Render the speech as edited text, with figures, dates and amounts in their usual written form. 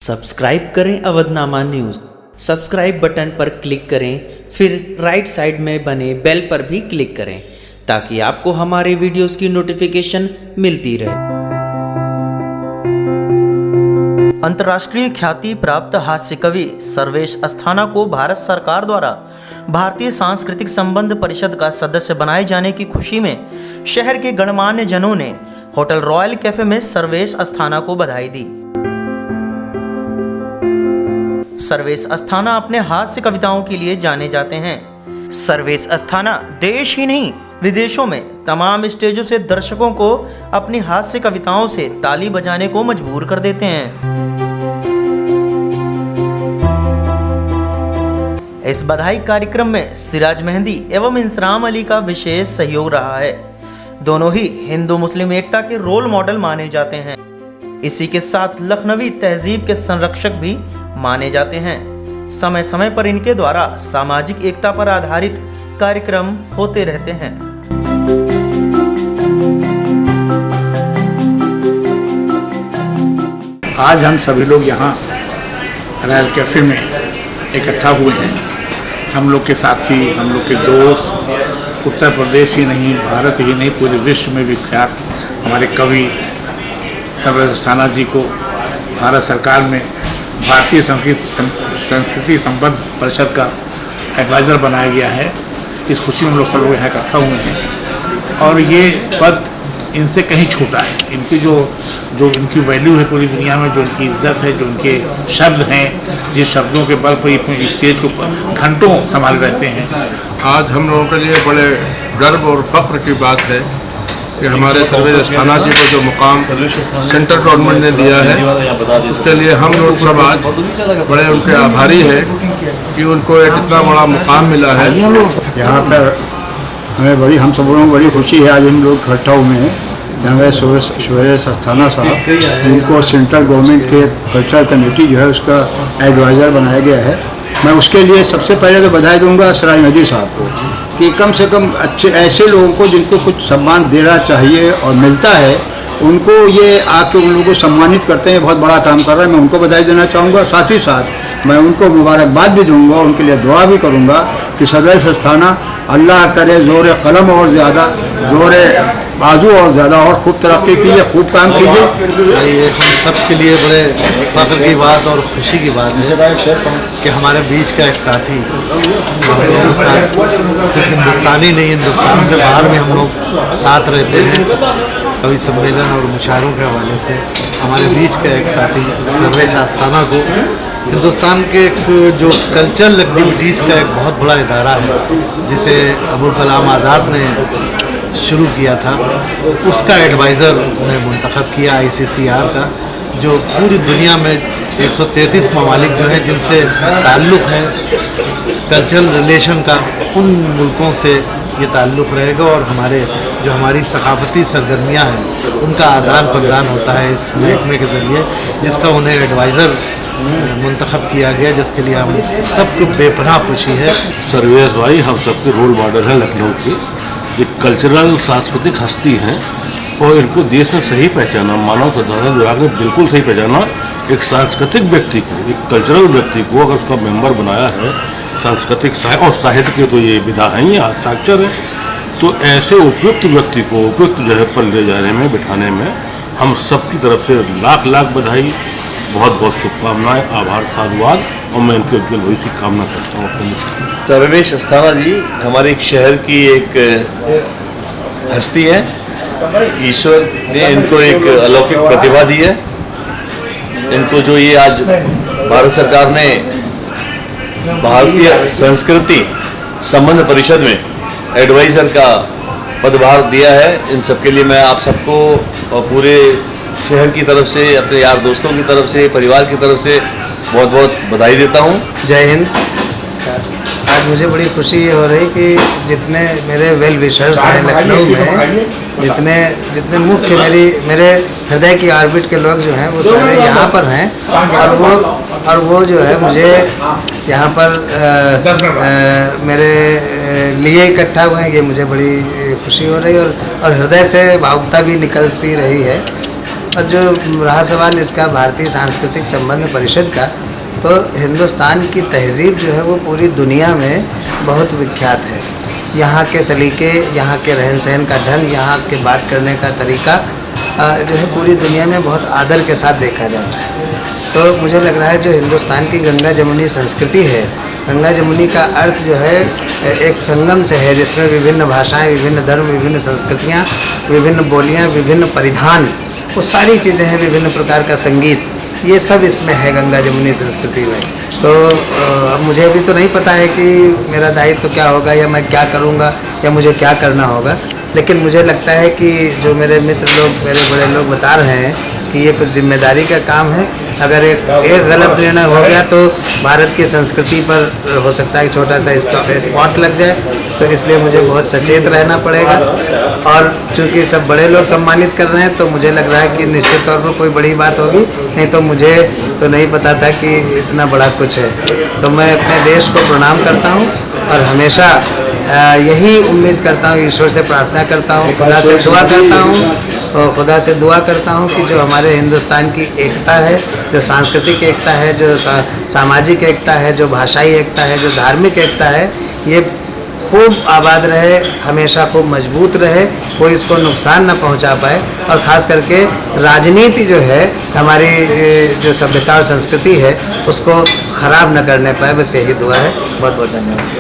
Subscribe करें Avadhnama news. Subscribe button पर click करें, फिर राइट साइड में बने बेल पर भी क्लिक करें ताकि आपको हमारे वीडियोस की नोटिफिकेशन मिलती रहे। अंतर्राष्ट्रीय ख्याति प्राप्त हास्य कवि सर्वेश अस्थाना को भारत सरकार द्वारा भारतीय सांस्कृतिक संबंध परिषद का सदस्य बनाए जाने की खुशी में शहर के गणमान्य जनों ने होटल रॉयल कैफे में सर्वेश अस्थाना को बधाई दी। सर्वेश अस्थाना अपने हास्य कविताओं के लिए जाने जाते हैं। सर्वेश अस्थाना देश ही नहीं विदेशों में तमाम स्टेजों से दर्शकों को अपनी हास्य कविताओं से ताली बजाने को मजबूर कर देते हैं। इस बधाई कार्यक्रम में सिराज मेहंदी एवं इंसराम अली का विशेष सहयोग रहा है। दोनों ही हिंदू मुस्लिम एकता के रोल मॉडल माने जाते हैं। इसी के साथ लखनवी तहजीब के संरक्षक भी माने जाते हैं। समय समय पर इनके द्वारा सामाजिक एकता पर आधारित कार्यक्रम होते रहते हैं। आज हम सभी लोग यहाँ रॉयल कैफे में इकट्ठा हुए हैं। हम लोग के साथी, हम लोग के दोस्त उत्तर प्रदेश ही नहीं, भारत ही नहीं, पूरे विश्व में विख्यात हमारे कवि सर्वेश अस्थाना जी को भारत सरकार में भारतीय संस्कृति संबंध परिषद का एडवाइज़र बनाया गया है। इस खुशी में हम लोग सब लोग यहाँ इकट्ठा हुए हैं और ये पद इनसे कहीं छोटा है। इनकी जो इनकी वैल्यू है पूरी दुनिया में, जो इनकी इज्जत है, जो इनके शब्द हैं, जिस शब्दों के बल पर ये स्टेज को घंटों संभाल रहते हैं। आज हम लोगों के लिए बड़े गर्व और फख्र की बात है कि हमारे सर्वेश अस्थाना जी को जो मुकाम सेंट्रल गवर्नमेंट ने दिया है, उसके लिए हम लोग सब आज बड़े उनके आभारी हैं कि उनको एक इतना बड़ा मुकाम मिला है। यहाँ पर हमें हम सब लोगों को बड़ी खुशी है। आज हम लोग इकट्ठा हुए हैं। हमें सर्वेश अस्थाना साहब, जिनको सेंट्रल गवर्नमेंट के कल्चरल कमेटी जो है उसका एडवाइज़र बनाया गया है। मैं उसके लिए सबसे पहले तो बधाई दूंगा सिराज मेहंदी साहब को कि कम से कम अच्छे ऐसे लोगों को जिनको कुछ सम्मान देना चाहिए और मिलता है, उनको ये आके उन लोगों को सम्मानित करते हैं। बहुत बड़ा काम कर रहे हैं। मैं उनको बधाई देना चाहूँगा। साथ ही साथ मैं उनको मुबारकबाद भी दूंगा, उनके लिए दुआ भी करूँगा कि सर्वेश अस्थाना अल्लाह करे ज़ोर कलम और ज़्यादा, ज़ोर बाजू और ज़्यादा और खूब तरक्की कीजिए, खूब काम कीजिए। ये हम सब के लिए बड़े फख्र की बात और खुशी की बात है कि हमारे बीच का एक साथी, सिर्फ हिंदुस्तानी नहीं, हिंदुस्तान से बाहर भी हम लोग साथ रहते हैं। कवि सम्मेलन और मुशायरों के हवाले से हमारे बीच का एक साथी सर्वेश अस्थाना को हिंदुस्तान के जो कल्चरल एक्टिविटीज़ का एक बहुत बड़ा इदारा है, जिसे अबुल कलाम आज़ाद ने शुरू किया था, उसका एडवाइज़र ने मुंतखब किया ICCR का, जो पूरी दुनिया में 133 ममालिक जो हैं जिनसे ताल्लुक़ है कल्चरल रिलेशन का, उन मुल्कों से ये ताल्लुक़ रहेगा और हमारी सकाफ़ती सरगर्मियाँ हैं उनका आदान प्रदान होता है इस महकमे के ज़रिए, जिसका उन्हें एडवाइज़र मुंतखब किया गया, जिसके लिए हम सबको बेपनाह खुशी है। सर्वेश भाई हम सबके रोल मॉडल हैं लखनऊ के। ये कल्चरल सांस्कृतिक हस्ती हैं और इनको देश में सही पहचाना, मानव संसाधन विभाग ने बिल्कुल सही पहचाना। एक सांस्कृतिक व्यक्ति को, एक कल्चरल व्यक्ति को अगर उसका मेंबर बनाया है सांस्कृतिक और साहित्य के, तो ये विधा है, ये हस्ताक्षर है। तो ऐसे उपयुक्त व्यक्ति को उपयुक्त जगह पर ले जाने में, बिठाने में हम सबकी तरफ से लाख लाख बधाई, बहुत बहुत शुभकामनाएं, आभार, साधुवाद, और मैं इनके उज्जवल भविष्य की कामना करता हूँ। सर्वेश अस्थाना जी हमारे एक शहर की एक हस्ती है। ईश्वर ने इनको एक अलौकिक प्रतिभा दी है। इनको जो ये आज भारत सरकार ने भारतीय संस्कृति संबंध परिषद में एडवाइज़र का पदभार दिया है, इन सब के लिए मैं आप सबको और पूरे शहर की तरफ से, अपने यार दोस्तों की तरफ से, परिवार की तरफ से बहुत बहुत बधाई देता हूँ। जय हिंद। आज मुझे बड़ी खुशी हो रही कि जितने मेरे वेल विशर्स हैं लखनऊ में, जितने मुख्य मेरे हृदय की ऑर्बिट के लोग जो हैं वो सारे यहाँ पर हैं और वो जो है मुझे यहाँ पर मेरे लिए इकट्ठा हुए हैं। ये मुझे बड़ी खुशी हो रही है और हृदय से भावुकता भी निकल सी रही है और जो रहा सवाल इसका भारतीय सांस्कृतिक संबंध परिषद का, तो हिंदुस्तान की तहज़ीब जो है वो पूरी दुनिया में बहुत विख्यात है। यहाँ के सलीके, यहाँ के रहन सहन का ढंग, यहाँ के बात करने का तरीका जो है पूरी दुनिया में बहुत आदर के साथ देखा जाता है। तो मुझे लग रहा है जो हिंदुस्तान की गंगा जमुनी संस्कृति है, गंगा जमुनी का अर्थ जो है एक संगम से है, जिसमें विभिन्न भाषाएं, विभिन्न धर्म, विभिन्न संस्कृतियाँ, विभिन्न बोलियाँ, विभिन्न परिधान, वो सारी चीज़ें हैं, विभिन्न प्रकार का संगीत, ये सब इसमें है गंगा जमुनी संस्कृति में। तो अब मुझे अभी तो नहीं पता है कि मेरा दायित्व तो क्या होगा या मैं क्या करूँगा या मुझे क्या करना होगा, लेकिन मुझे लगता है कि जो मेरे मित्र लोग, मेरे बड़े लोग बता रहे हैं कि ये कुछ जिम्मेदारी का काम है। अगर एक गलत निर्णय हो गया तो भारत की संस्कृति पर हो सकता है एक छोटा सा स्पॉट लग जाए, तो इसलिए मुझे बहुत सचेत रहना पड़ेगा। और चूँकि सब बड़े लोग सम्मानित कर रहे हैं, तो मुझे लग रहा है कि निश्चित तौर पर कोई बड़ी बात होगी, नहीं तो मुझे तो नहीं पता था कि इतना बड़ा कुछ है। तो मैं अपने देश को प्रणाम करता हूँ और हमेशा यही उम्मीद करता हूँ, ईश्वर से प्रार्थना करता हूँ, खुदा से दुआ करता हूँ, और खुदा से दुआ करता हूँ कि जो हमारे हिंदुस्तान की एकता है, जो सांस्कृतिक एकता है, जो सामाजिक एकता है, जो भाषाई एकता है, जो धार्मिक एकता है, ये खूब आबाद रहे, हमेशा खूब मजबूत रहे, कोई इसको नुकसान न पहुंचा पाए, और ख़ास करके राजनीति जो है हमारी जो सभ्यता और संस्कृति है उसको ख़राब न करने पाए। बस यही दुआ है। बहुत बहुत धन्यवाद।